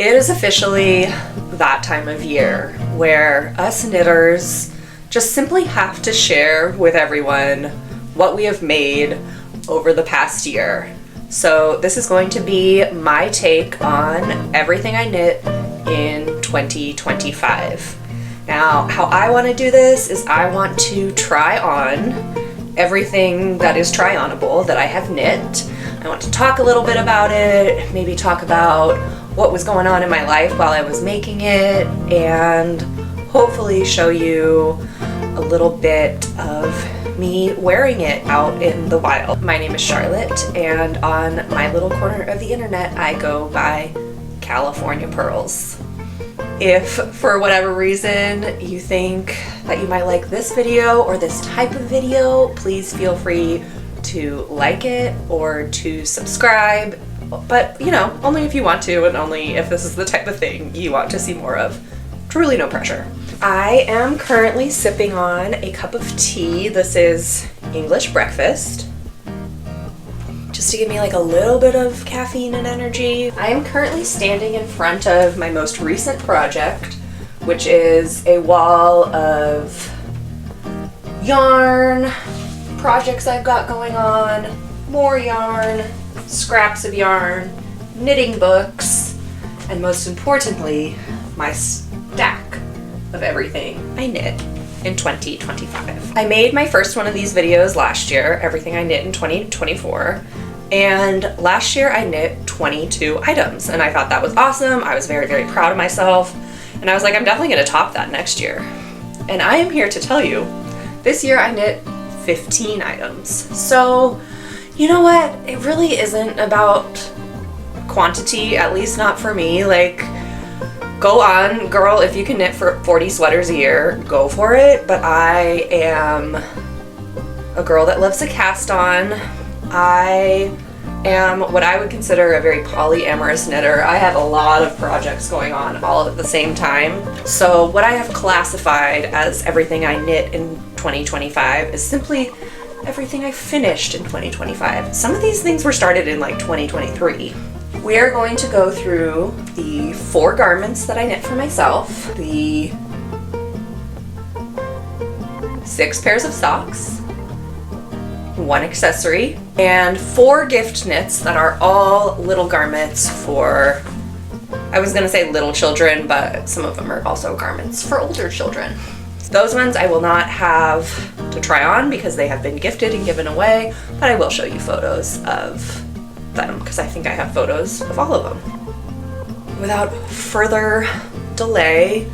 It is officially that time of year where us knitters just simply have to share with everyone what we have made over the past year. So this is going to be my take on everything I knit in 2025. Now, how I want to do this is I want to try on everything that is try-onable that I have knit. I want to talk a little bit about it, maybe talk about what was going on in my life while I was making it, and hopefully show you a little bit of me wearing it out in the wild. My name is Charlotte, and on my little corner of the internet I go by California Pearls. If for whatever reason you think that you might like this video or this type of video, please feel free to like it or to subscribe, but you know, only if you want to and only if this is the type of thing you want to see more of. Truly no pressure. I am currently sipping on a cup of tea. This is English breakfast, just to give me like a little bit of caffeine and energy. I am currently standing in front of my most recent project, which is a wall of yarn, projects I've got going on, more yarn, scraps of yarn, knitting books, and most importantly, my stack of everything I knit in 2025. I made my first one of these videos last year, everything I knit in 2024, and last year I knit 22 items, and I thought that was awesome. I was very, very proud of myself, and I was like, I'm definitely gonna top that next year. And I am here to tell you, this year I knit 15 items. So, you know what? It really isn't about quantity, at least not for me. Like, go on, girl, if you can knit for 40 sweaters a year, go for it. But I am a girl that loves to cast on. I am what I would consider a very polyamorous knitter. I have a lot of projects going on all at the same time. So what I have classified as everything I knit in 2025 is simply everything I finished in 2025. Some of these things were started in like 2023. We are going to go through the 4 garments that I knit for myself, the 6 pairs of socks, 1 accessory, and 4 gift knits that are all little garments for, I was gonna say little children, but some of them are also garments for older children. Those ones I will not have to try on because they have been gifted and given away, but I will show you photos of them because I think I have photos of all of them. Without further delay,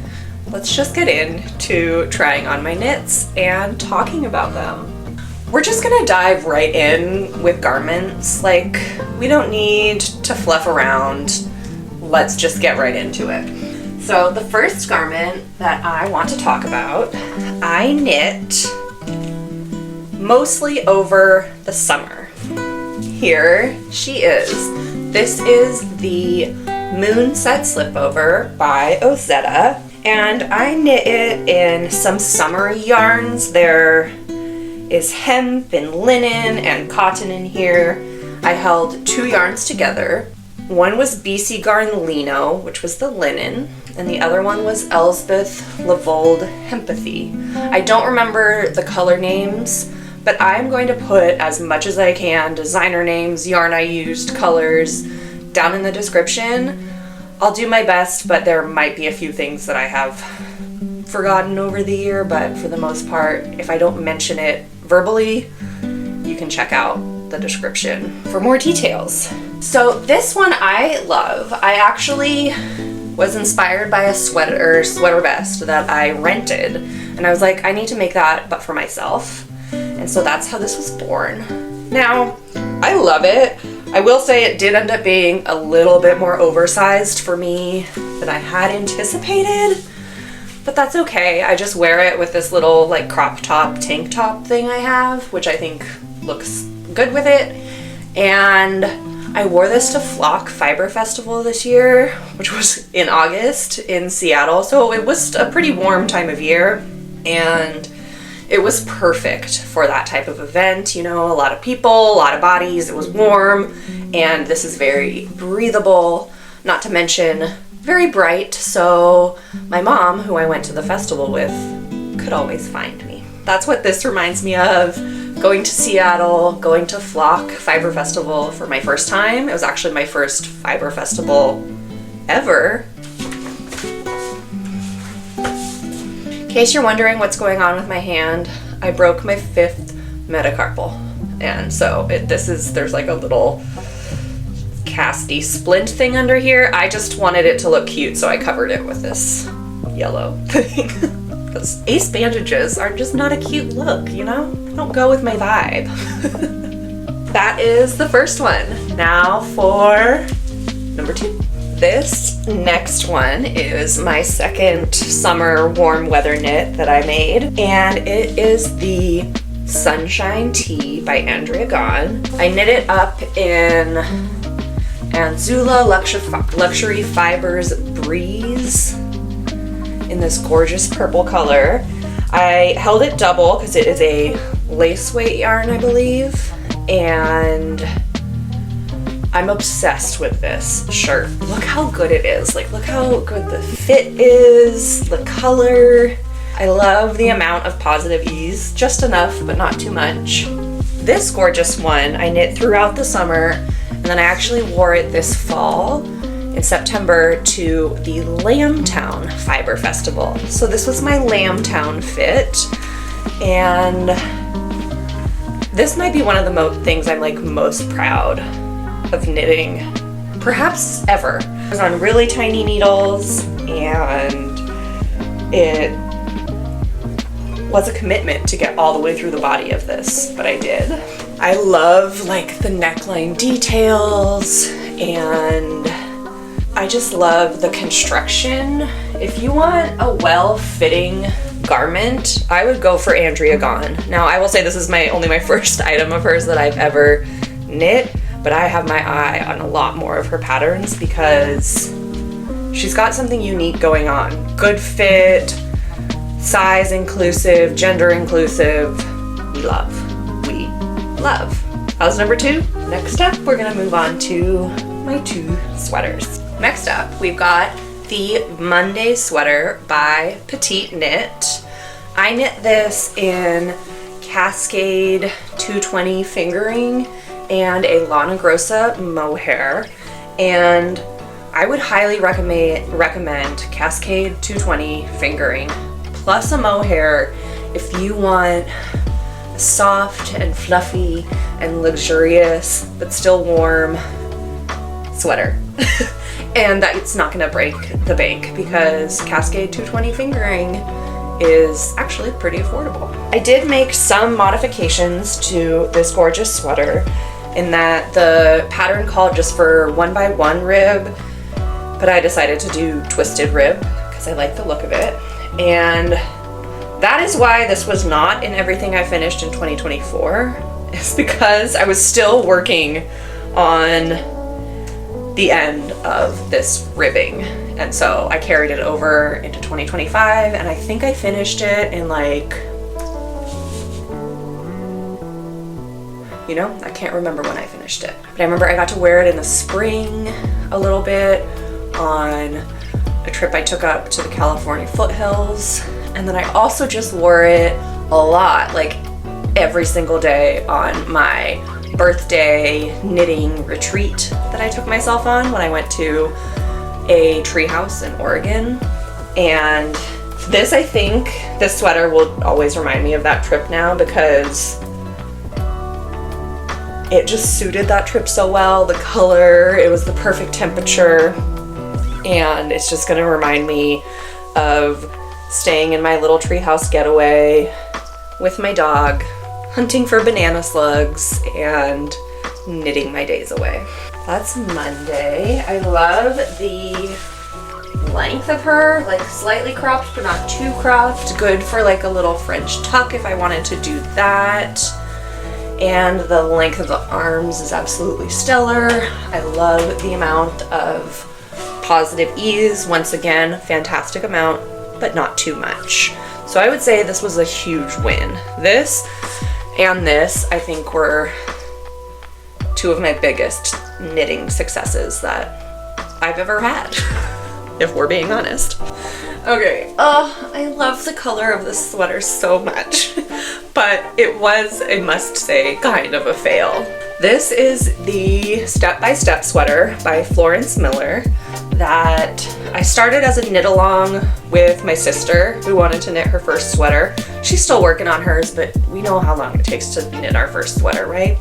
let's just get into trying on my knits and talking about them. We're just gonna dive right in with garments. Like, we don't need to fluff around. Let's just get right into it. So the first garment that I want to talk about, I knit mostly over the summer. Here she is. This is the Moonset Slipover by Ozetta, and I knit it in some summery yarns. There is hemp and linen and cotton in here. I held 2 yarns together. One was BC Garn Lino, which was the linen, and the other one was Elsbeth Lavold Hempathy. I don't remember the color names, but I'm going to put as much as I can, designer names, yarn I used, colors, down in the description. I'll do my best, but there might be a few things that I have forgotten over the year, but for the most part, if I don't mention it verbally, you can check out the description for more details. So this one I love. I actually was inspired by a sweater vest that I rented, and I was like, I need to make that but for myself, and so that's how this was born. Now, I love it. I will say it did end up being a little bit more oversized for me than I had anticipated, but that's okay. I just wear it with this little like crop top tank top thing I have, which I think looks good with it. And I wore this to Flock Fiber Festival this year, which was in August in Seattle. So it was a pretty warm time of year, and it was perfect for that type of event. You know, a lot of people, a lot of bodies, it was warm, and this is very breathable. Not to mention, very bright, so my mom, who I went to the festival with, could always find me. That's what this reminds me of. Going to Seattle, going to Flock Fiber Festival for my first time. It was actually my first fiber festival ever. In case you're wondering what's going on with my hand, I broke my 5th metacarpal. And so there's like a little casty splint thing under here. I just wanted it to look cute, so I covered it with this yellow thing. Because ace bandages are just not a cute look, you know? They don't go with my vibe. That is the first one. Now for number 2. This next one is my second summer warm weather knit that I made, and it is the Sunshine Tee by Andrea Gaughan. I knit it up in Anzula Luxury Fibers Breeze in this gorgeous purple color. I held it double because it is a lace weight yarn, I believe, and I'm obsessed with this shirt. Look how good it is. Like, look how good the fit is, the color. I love the amount of positive ease, just enough, but not too much. This gorgeous one I knit throughout the summer, and then I actually wore it this fall in September to the Lambtown Fiber Festival. So this was my Lambtown fit, and this might be one of the things I'm like most proud of knitting, perhaps ever. It was on really tiny needles, and it was a commitment to get all the way through the body of this, but I did. I love like the neckline details, and I just love the construction. If you want a well-fitting garment, I would go for Andrea Gaughan. Now, I will say this is only my first item of hers that I've ever knit, but I have my eye on a lot more of her patterns because she's got something unique going on. Good fit, size inclusive, gender inclusive. We love. How's number 2? Next up, we're gonna move on to my 2 sweaters. Next up, we've got the Monday sweater by Petite Knit. I knit this in Cascade 220 fingering and a Lana Grossa mohair, and I would highly recommend Cascade 220 fingering plus a mohair if you want a soft and fluffy and luxurious but still warm sweater. And that it's not gonna break the bank because Cascade 220 fingering is actually pretty affordable. I did make some modifications to this gorgeous sweater in that the pattern called just for 1x1 rib, but I decided to do twisted rib because I like the look of it. And that is why this was not in everything I finished in 2024. It's because I was still working on the end of this ribbing, and so I carried it over into 2025, and I think I finished it in like, you know, I can't remember when I finished it, but I remember I got to wear it in the spring a little bit on a trip I took up to the California foothills, and then I also just wore it a lot, like every single day on my birthday knitting retreat that I took myself on when I went to a treehouse in Oregon. And this, I think, this sweater will always remind me of that trip now because it just suited that trip so well. The color, it was the perfect temperature, and it's just gonna remind me of staying in my little treehouse getaway with my dog, hunting for banana slugs, and knitting my days away. That's Monday. I love the length of her, like slightly cropped but not too cropped. Good for like a little French tuck if I wanted to do that. And the length of the arms is absolutely stellar. I love the amount of positive ease. Once again, fantastic amount, but not too much. So I would say this was a huge win. This and this, I think, were two of my biggest knitting successes that I've ever had. if we're being honest. Okay, oh, I love the color of this sweater so much, but it was, I must say, kind of a fail. This is the Step by Step sweater by Florence Miller that I started as a knit along with my sister who wanted to knit her first sweater. She's still working on hers, but we know how long it takes to knit our first sweater, right?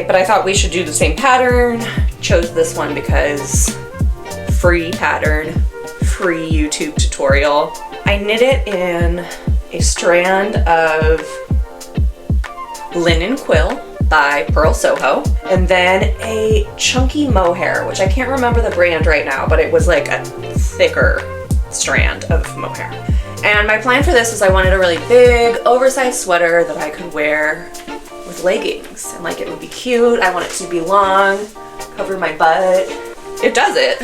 But I thought we should do the same pattern. Chose this one because free pattern, free YouTube tutorial. I knit it in a strand of linen quill by Purl SoHo, and then a chunky mohair, which I can't remember the brand right now, but it was like a thicker strand of mohair. And my plan for this was I wanted a really big, oversized sweater that I could wear with leggings, and like it would be cute. I want it to be long, cover my butt. It does it,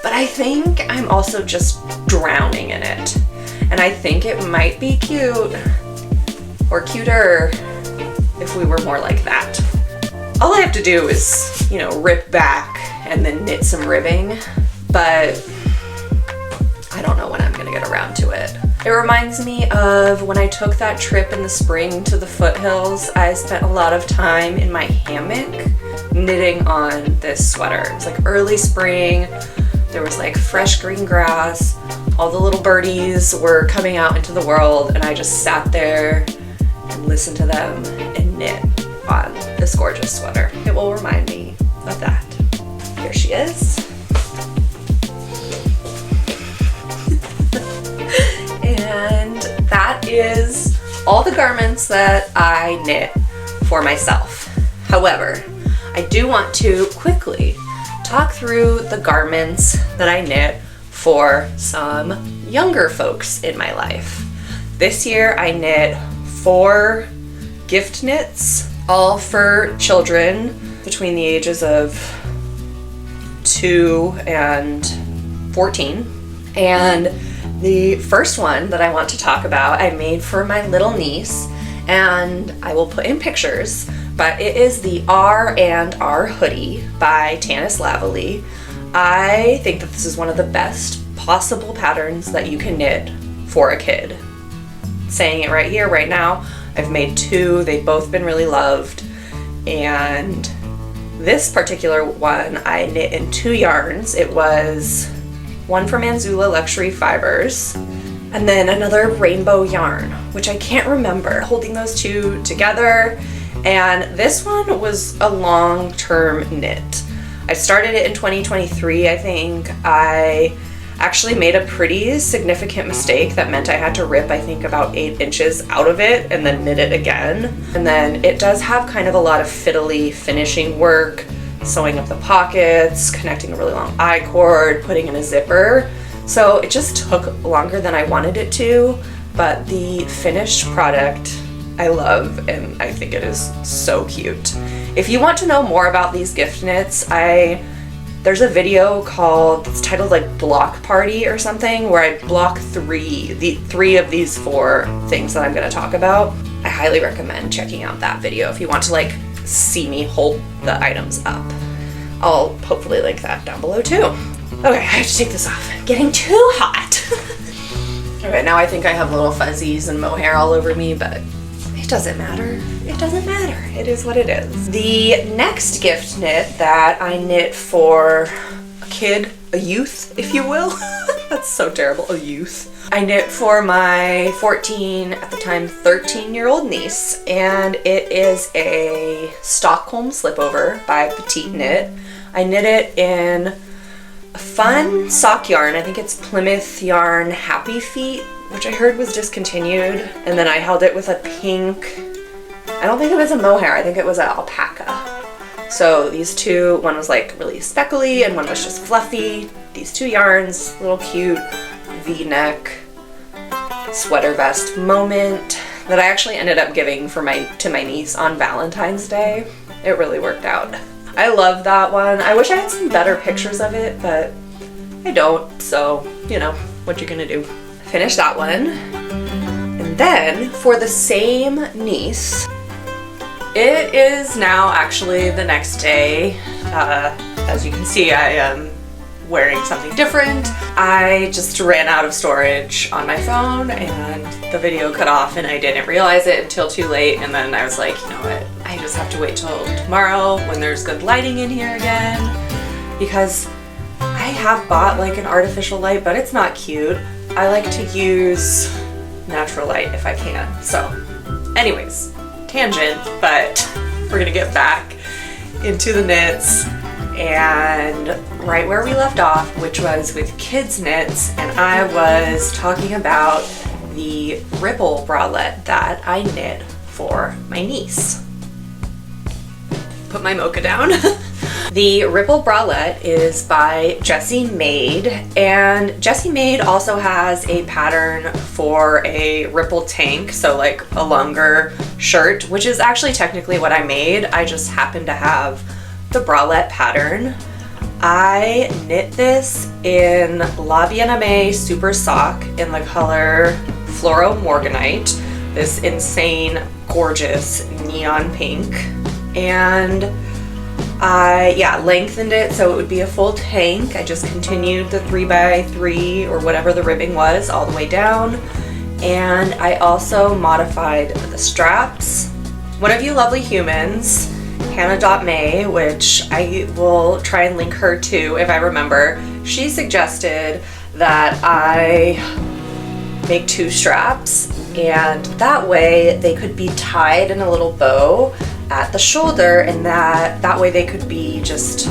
but I think I'm also just drowning in it. And I think it might be cute or cuter if we were more like that. All I have to do is, you know, rip back and then knit some ribbing, but I don't know when I'm gonna get around to it. It reminds me of when I took that trip in the spring to the foothills. I spent a lot of time in my hammock knitting on this sweater. It was like early spring. There was like fresh green grass. All the little birdies were coming out into the world, and I just sat there and listened to them and knit on this gorgeous sweater. It will remind me of that. Here she is. And that is all the garments that I knit for myself. However, I do want to quickly talk through the garments that I knit for some younger folks in my life. This year I knit 4 gift knits, all for children between the ages of 2 and 14. And the first one that I want to talk about I made for my little niece, and I will put in pictures, but it is the R Hoodie by Tanis Lavalley. I think that this is one of the best possible patterns that you can knit for a kid. Saying it right here, right now, I've made 2, they've both been really loved, and this particular one I knit in 2 yarns. It was one from Anzula Luxury Fibers, and then another rainbow yarn, which I can't remember, holding those 2 together. And this one was a long-term knit. I started it in 2023, I think. I actually made a pretty significant mistake that meant I had to rip, I think, about 8 inches out of it and then knit it again. And then it does have kind of a lot of fiddly finishing work, sewing up the pockets, connecting a really long I-cord, putting in a zipper. So it just took longer than I wanted it to, but the finished product I love, and I think it is so cute. If you want to know more about these gift knits, there's a video it's titled like Block Party or something, where I block 3 of these 4 things that I'm going to talk about. I highly recommend checking out that video if you want to like see me hold the items up. I'll hopefully link that down below too. Okay, I have to take this off. Getting too hot. Okay, now I think I have little fuzzies and mohair all over me, but it doesn't matter. It doesn't matter. It is what it is. The next gift knit that I knit for a kid, a youth, if you will. That's so terrible, a youth. I knit for my 14, at the time 13-year-old niece, and it is a Stockholm Slipover by Petite knit. I knit it in a fun sock yarn. I think it's Plymouth yarn Happy Feet, which I heard was discontinued. And then I held it with a pink, I don't think it was a mohair, I think it was an alpaca. So these 2, one was like really speckly and one was just fluffy. These 2 yarns, little cute V-neck sweater vest moment that I actually ended up giving to my niece on Valentine's Day. It really worked out. I love that one. I wish I had some better pictures of it, but I don't, so, you know, what you gonna do? Finish that one. And then, for the same niece, it is now actually the next day. As you can see, I am wearing something different. I just ran out of storage on my phone and the video cut off and I didn't realize it until too late, and then I was like, you know what, I just have to wait till tomorrow when there's good lighting in here again, because I have bought like an artificial light, but it's not cute. I like to use natural light if I can. So anyways, tangent, but we're gonna get back into the knits and right where we left off, which was with kids knits, and I was talking about the ripple bralette that I knit for my niece. Put my mocha down. The ripple bralette is by Jessie Made, and Jessie Made also has a pattern for a ripple tank, so like a longer shirt, which is actually technically what I made. I just happen to have the bralette pattern. I knit this in La Bien-Aimée Super Sock in the color Fluoro Morganite, this insane, gorgeous neon pink, and I lengthened it so it would be a full tank. I just continued the 3x3 or whatever the ribbing was all the way down, and I also modified the straps. One of you lovely humans, Hannah.May, which I will try and link her to if I remember, she suggested that I make 2 straps, and that way they could be tied in a little bow at the shoulder, and that way they could be just,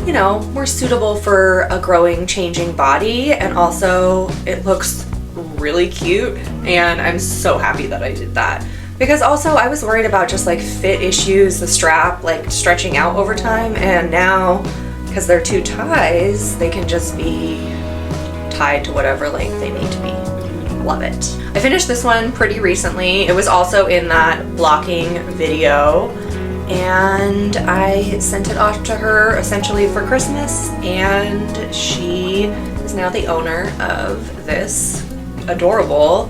you know, more suitable for a growing, changing body, and also it looks really cute, and I'm so happy that I did that. Because also I was worried about just like fit issues, the strap like stretching out over time, and now because they're 2 ties, they can just be tied to whatever length they need to be. Love it. I finished this one pretty recently. It was also in that blocking video, and I sent it off to her essentially for Christmas, and she is now the owner of this adorable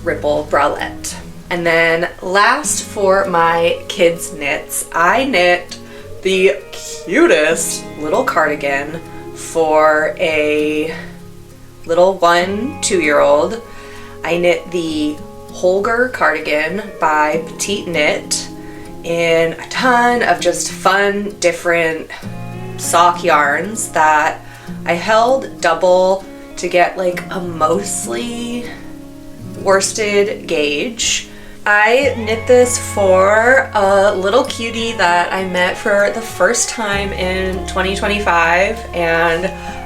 ripple bralette. And then last for my kids knits, I knit the cutest little cardigan for a little 1-2-year-old. I knit the Holger Cardigan by Petite Knit in a ton of just fun, different sock yarns that I held double to get like a mostly worsted gauge. I knit this for a little cutie that I met for the first time in 2025, and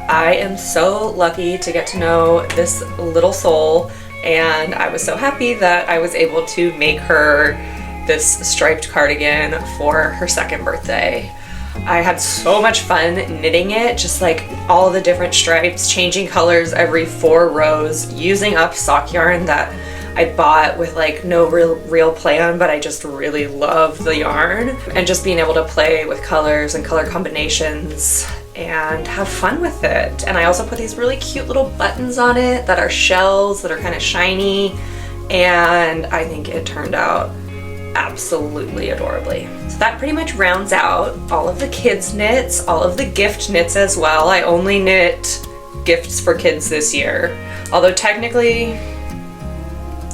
I am so lucky to get to know this little soul, and I was so happy that I was able to make her this striped cardigan for her 2nd birthday. I had so much fun knitting it, just like all the different stripes, changing colors every 4 rows, using up sock yarn that I bought with like no real plan, but I just really love the yarn, and just being able to play with colors and color combinations and have fun with it. And I also put these really cute little buttons on it that are shells that are kind of shiny, and I think it turned out absolutely adorably. So that pretty much rounds out all of the kids knits, all of the gift knits as well. I only knit gifts for kids this year, although technically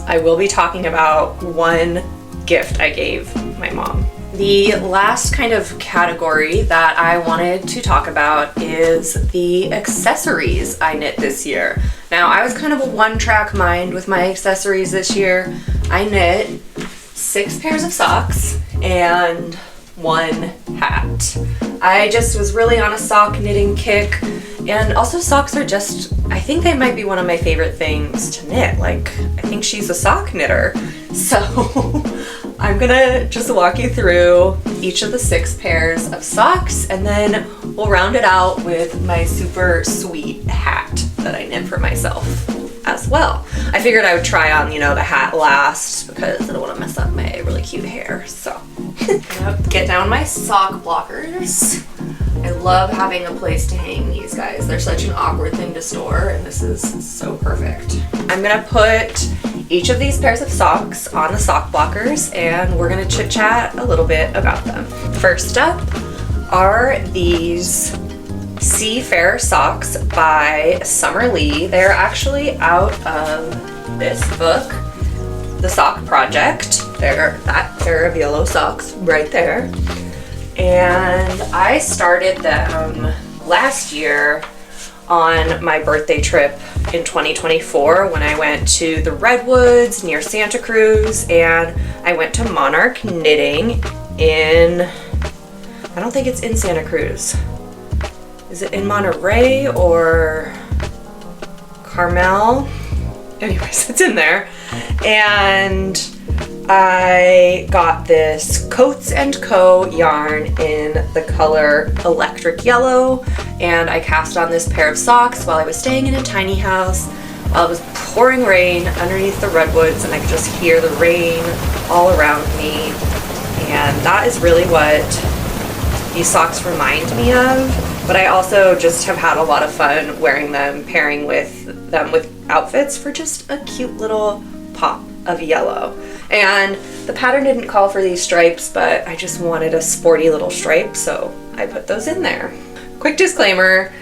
I will be talking about one gift I gave my mom. The last kind of category that I wanted to talk about is the accessories I knit this year. Now, I was kind of a one-track mind with my accessories this year. I knit 6 pairs of socks and 1 hat. I just was really on a sock knitting kick, and also socks are just, I think they might be one of my favorite things to knit. Like, I think she's a sock knitter. So I'm gonna just walk you through each of the 6 pairs of socks, and then we'll round it out with my super sweet hat that I knit for myself as well. I figured I would try on, you know, the hat last because I don't want to mess up my really cute hair. So I'm gonna get down my sock blockers. I love having a place to hang these guys. They're such an awkward thing to store, and this is so perfect. I'm gonna put each of these pairs of socks on the sock blockers, and we're gonna chit chat a little bit about them. First up are these Seafarer Socks by Summer Lee. They're actually out of this book, The Sock Project. They're that pair of yellow socks right there. And I started them last year on my birthday trip in 2024 when I went to the Redwoods near Santa Cruz, and I went to Monarch Knitting in, I don't think it's in Santa Cruz. Is it in Monterey or Carmel? Anyways, it's in there. And I got this Coats & Co. yarn in the color Electric Yellow, and I cast on this pair of socks while I was staying in a tiny house while it was pouring rain underneath the redwoods, and I could just hear the rain all around me. And that is really what these socks remind me of. But I also just have had a lot of fun wearing them, pairing with them with outfits for just a cute little pop of yellow. And the pattern didn't call for these stripes, but I just wanted a sporty little stripe, so I put those in there. Quick disclaimer,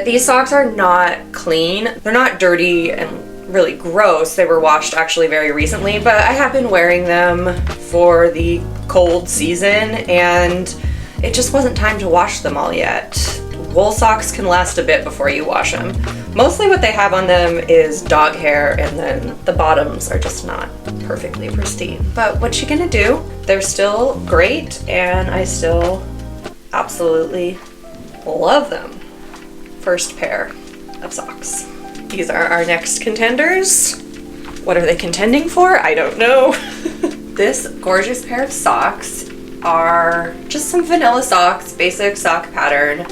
these socks are not clean. They're not dirty and really gross. They were washed actually very recently, but I have been wearing them for the cold season, and it just wasn't time to wash them all yet. Wool socks can last a bit before you wash them. Mostly what they have on them is dog hair, and then the bottoms are just not perfectly pristine. But what you gonna do? They're still great, and I still absolutely love them. First pair of socks. These are our next contenders. What are they contending for? I don't know. This gorgeous pair of socks are just some vanilla socks, basic sock pattern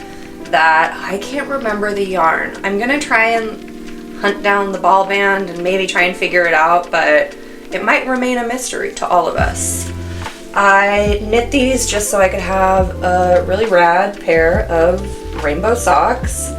that I can't remember the yarn. I'm gonna try and hunt down the ball band and maybe try and figure it out, but it might remain a mystery to all of us. I knit these just so I could have a really rad pair of rainbow socks,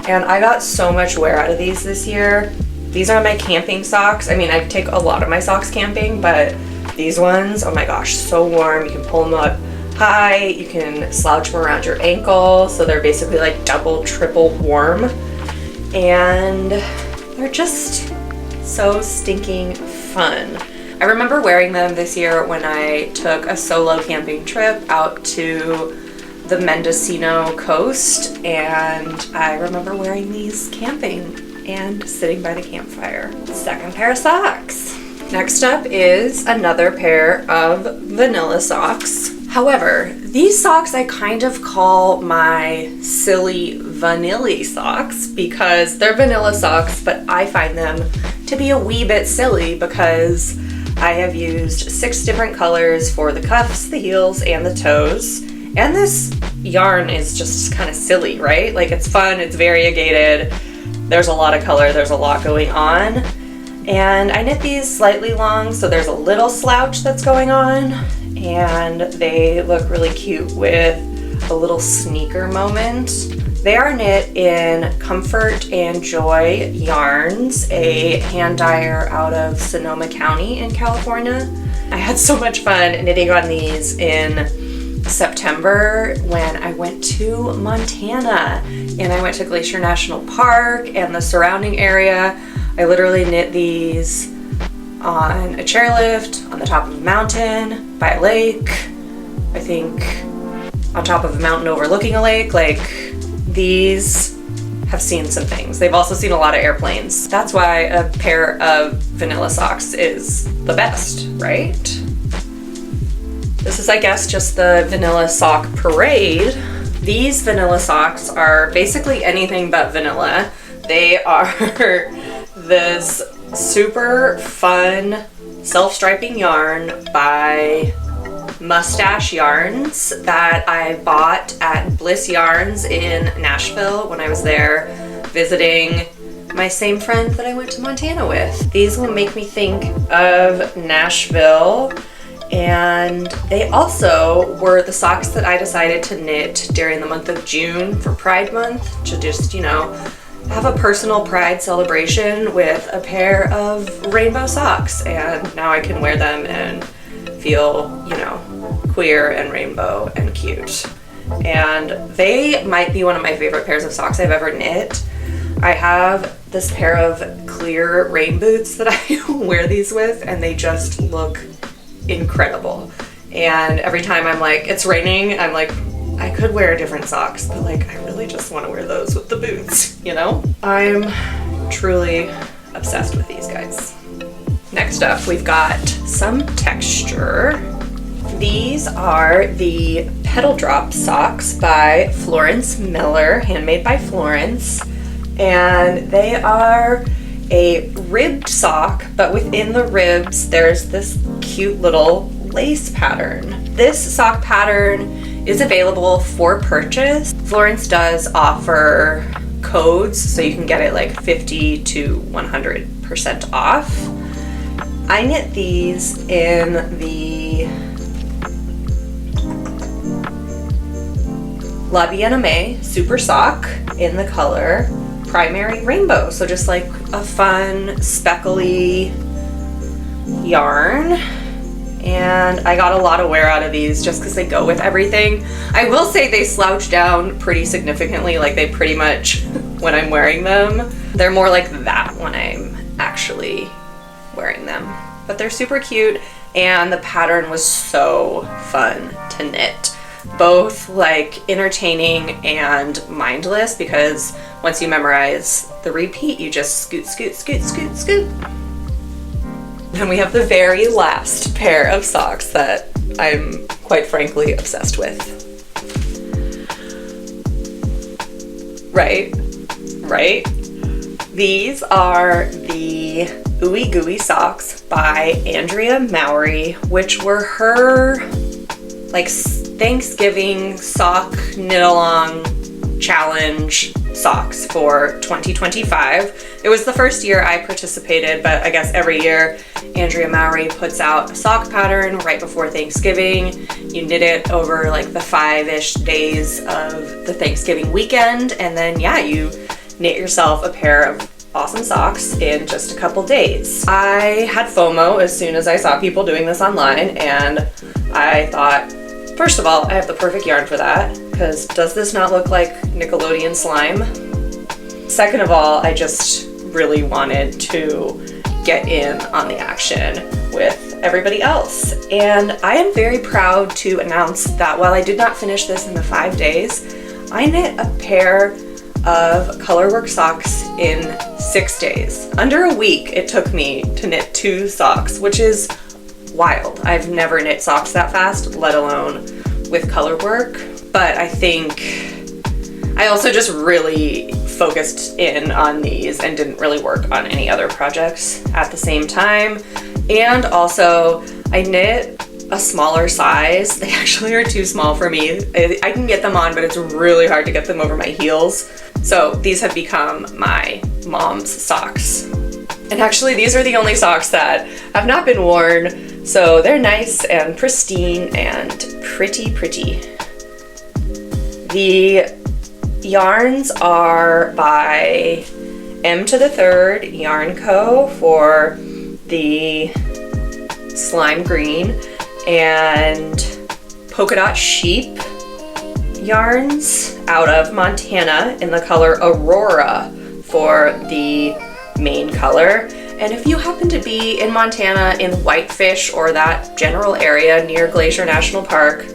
and I got so much wear out of these this year. These are my camping socks. I mean, I take a lot of my socks camping, but these ones, oh my gosh, so warm. You can pull them up high, you can slouch them around your ankle, so they're basically like double, triple warm. And they're just so stinking fun. I remember wearing them this year when I took a solo camping trip out to the Mendocino coast, and I remember wearing these camping and sitting by the campfire. Second pair of socks. Next up is another pair of vanilla socks. However, these socks I kind of call my silly vanilly socks because they're vanilla socks, but I find them to be a wee bit silly because I have used 6 different colors for the cuffs, the heels, and the toes. And this yarn is just kind of silly, right? Like, it's fun, it's variegated, there's a lot of color, there's a lot going on. And I knit these slightly long, so there's a little slouch that's going on, and they look really cute with a little sneaker moment. They are knit in Comfort and Joy yarns, a hand dyer out of Sonoma County in California. I had so much fun knitting on these in September when I went to Montana, and I went to Glacier National Park and the surrounding area. I literally knit these on a chairlift, on the top of a mountain, by a lake, I think on top of a mountain overlooking a lake. Like, these have seen some things. They've also seen a lot of airplanes. That's why a pair of vanilla socks is the best, right? This is, I guess, just the vanilla sock parade. These vanilla socks are basically anything but vanilla. They are this super fun self-striping yarn by Mustache Yarns that I bought at Bliss Yarns in Nashville when I was there visiting my same friend that I went to Montana with. These will make me think of Nashville, and they also were the socks that I decided to knit during the month of June for Pride Month to just, you know, have a personal pride celebration with a pair of rainbow socks, and now I can wear them and feel, you know, queer and rainbow and cute. and they might be one of my favorite pairs of socks I've ever knit. I have this pair of clear rain boots that I wear these with, and they just look incredible. And every time I'm like, it's raining, I'm like, I could wear different socks, but like, I really just want to wear those with the boots, you know? I'm truly obsessed with these guys. Next up, we've got some texture. These are the Petal Drop socks by Florence Miller, handmade by Florence. And they are a ribbed sock, but within the ribs, there's this cute little lace pattern. This sock pattern is available for purchase. Florence does offer codes, so you can get it like 50 to 100% off. I knit these in the La Bien-Aimée Super Sock in the color Primary Rainbow. So just like a fun speckly yarn. And I got a lot of wear out of these just because they go with everything. I will say they slouch down pretty significantly, like they pretty much, when I'm wearing them, they're more like that when I'm actually wearing them. But they're super cute, and the pattern was so fun to knit. Both like entertaining and mindless, because once you memorize the repeat, you just scoot, scoot, scoot, scoot, scoot. And we have the very last pair of socks that I'm quite frankly obsessed with. Right? These are the Ooey Gooey socks by Andrea Mowry, which were her like Thanksgiving sock knit-along challenge socks for 2025. It was the first year I participated, but I guess every year Andrea Mowry puts out a sock pattern right before Thanksgiving. You knit it over like the 5-ish days of the Thanksgiving weekend, and then yeah, you knit yourself a pair of awesome socks in just a couple days. I had FOMO as soon as I saw people doing this online, and I thought, first of all, I have the perfect yarn for that, because does this not look like Nickelodeon slime? Second of all, I just really wanted to get in on the action with everybody else. And I am very proud to announce that while I did not finish this in the 5 days, I knit a pair of colorwork socks in 6 days. Under a week it took me to knit 2 socks, which is wild. I've never knit socks that fast, let alone with colorwork. But I think I also just really focused in on these and didn't really work on any other projects at the same time. And also I knit a smaller size. They actually are too small for me. I can get them on, but it's really hard to get them over my heels. So these have become my mom's socks. And actually these are the only socks that have not been worn, so they're nice and pristine and pretty. The yarns are by M to the Third Yarn Co. for the slime green, and Polka Dot Sheep yarns out of Montana in the color Aurora for the main color. And if you happen to be in Montana in Whitefish or that general area near Glacier National Park,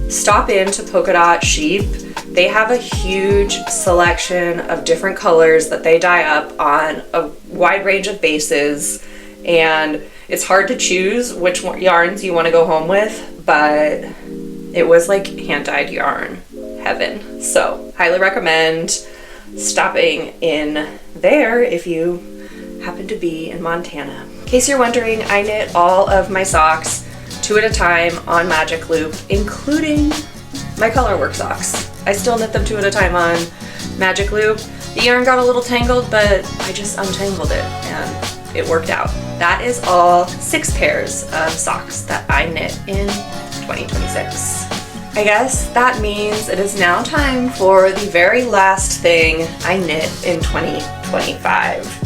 stop into Polka Dot Sheep. They have a huge selection of different colors that they dye up on a wide range of bases, and it's hard to choose which yarns you want to go home with, but it was like hand-dyed yarn heaven. So highly recommend stopping in there if you happen to be in Montana. In case you're wondering, I knit all of my socks 2 at a time on magic loop, including my colorwork socks. I still knit them 2 at a time on magic loop. The yarn got a little tangled, but I just untangled it and it worked out. That is all 6 pairs of socks that I knit in 2026. I guess that means it is now time for the very last thing I knit in 2025.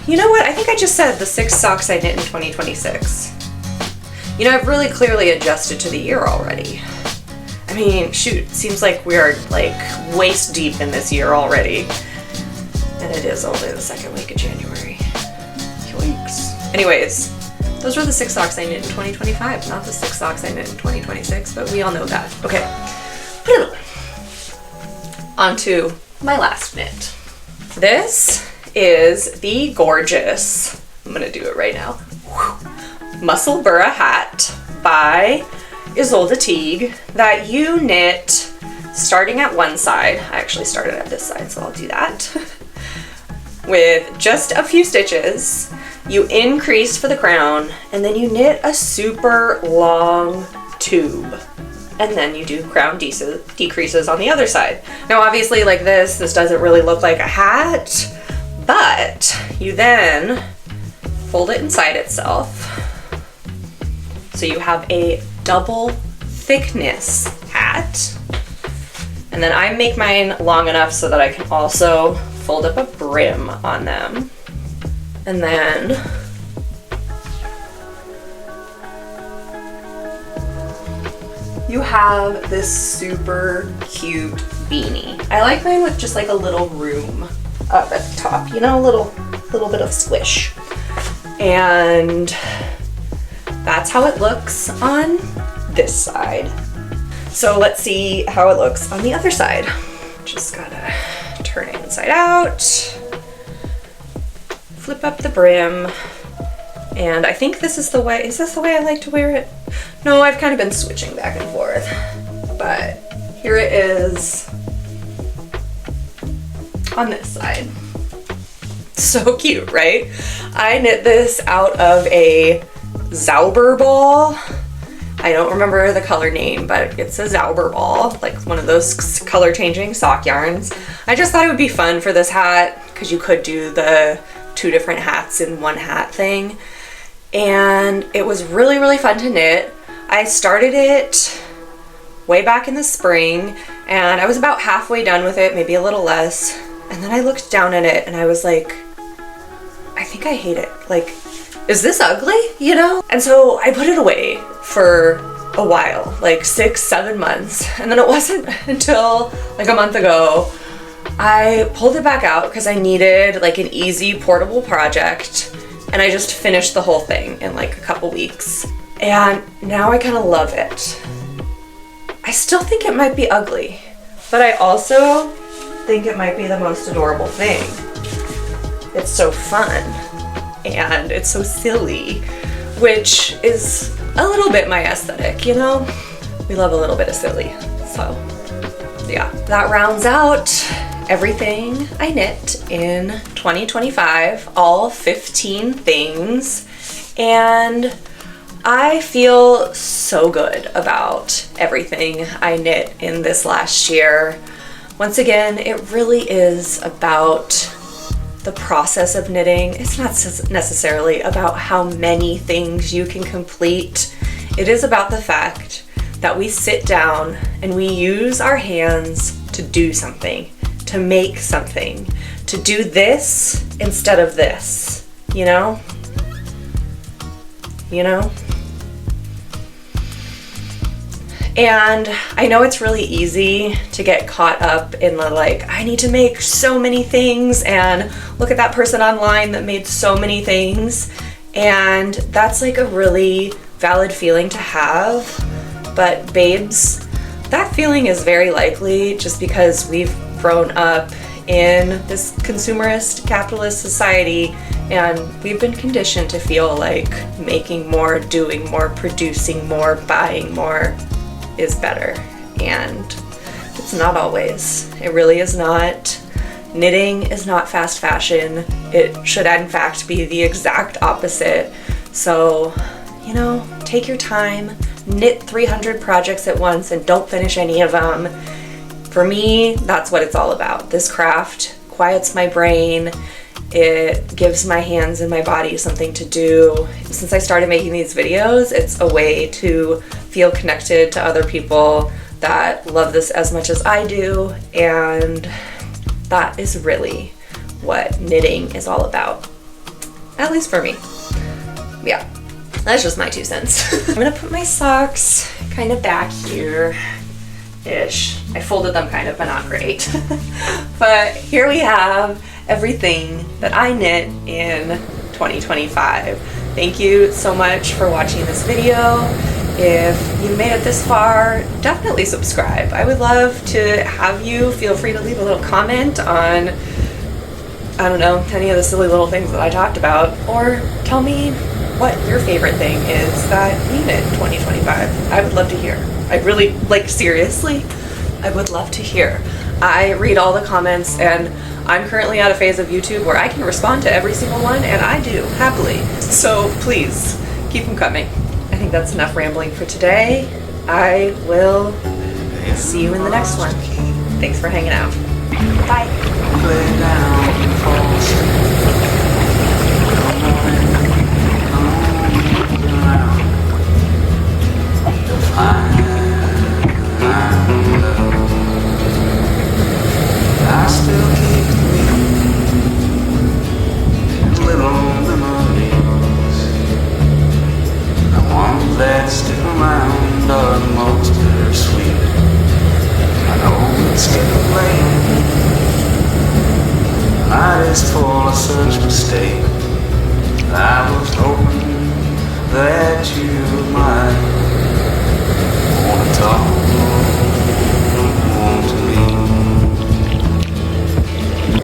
You know what? I think I just said the 6 socks I knit in 2026. You know, I've really clearly adjusted to the year already. I mean, shoot, seems like we are like waist deep in this year already. And it is only the second week of January. Yoinks. Anyways, those were the 6 socks I knit in 2025, not the 6 socks I knit in 2026, but we all know that. Okay, on to my last knit. This is the gorgeous, I'm gonna do it right now, Musselburgh Hat by Ozetta that you knit starting at one side. I actually started at this side, so I'll do that. With just a few stitches, you increase for the crown, and then you knit a super long tube. And then you do crown decreases on the other side. Now obviously like this doesn't really look like a hat, but you then fold it inside itself. So you have a double thickness hat. And then I make mine long enough so that I can also fold up a brim on them. And then you have this super cute beanie. I like mine with just like a little room up at the top, you know, a little bit of squish. And that's how it looks on this side. So let's see how it looks on the other side. Just gotta turn it inside out, flip up the brim, and I think this is the way, is this the way I like to wear it? No, I've kind of been switching back and forth, but here it is on this side. So cute, right? I knit this out of a Zauber ball. I don't remember the color name, but it's a Zauber ball, like one of those color changing sock yarns. I just thought it would be fun for this hat because you could do the 2 different hats in one hat thing. And it was really, really fun to knit. I started it way back in the spring and I was about halfway done with it, maybe a little less. And then I looked down at it and I was like, I think I hate it. Like, is this ugly, you know? And so I put it away for a while, like 6-7 months. And then it wasn't until like a month ago, I pulled it back out because I needed like an easy portable project. And I just finished the whole thing in like a couple weeks. And now I kind of love it. I still think it might be ugly, but I also think it might be the most adorable thing. It's so fun and it's so silly, which is a little bit my aesthetic, you know? We love a little bit of silly. So yeah, that rounds out everything I knit in 2025, all 15 things, and I feel so good about everything I knit in this last year. Once again, it really is about the process of knitting. It's not necessarily about how many things you can complete. It is about the fact that we sit down and we use our hands to do something, to make something, to do this instead of this, you know? You know? And I know it's really easy to get caught up in the like, I need to make so many things and look at that person online that made so many things. And that's like a really valid feeling to have. But babes, that feeling is very likely just because we've grown up in this consumerist capitalist society and we've been conditioned to feel like making more, doing more, producing more, buying more is better, and it's not always. It really is not. Knitting is not fast fashion. It should in fact be the exact opposite. So, you know, take your time, knit 300 projects at once and don't finish any of them. For me, that's what it's all about. This craft quiets my brain. It gives my hands and my body something to do. Since I started making these videos, it's a way to feel connected to other people that love this as much as I do, and that is really what knitting is all about. At least for me. Yeah, that's just my 2 cents. I'm gonna put my socks kind of back here ish. I folded them kind of, but not great. But here we have everything that I knit in 2025. Thank you so much for watching this video. If you made it this far, definitely subscribe. I would love to have you. Feel free to leave a little comment on, I don't know, any of the silly little things that I talked about, or tell me what your favorite thing is that you knit in 2025. I would love to hear. I really, like, seriously, I would love to hear. I read all the comments, and I'm currently at a phase of YouTube where I can respond to every single one, and I do, happily. So please, keep them coming. I think that's enough rambling for today. I will see you in the next one. Thanks for hanging out. Bye. I still keep me in little memories. The ones that stick around are the most bittersweet. I know it's getting late. The night is full of such mistakes. I was hoping that you might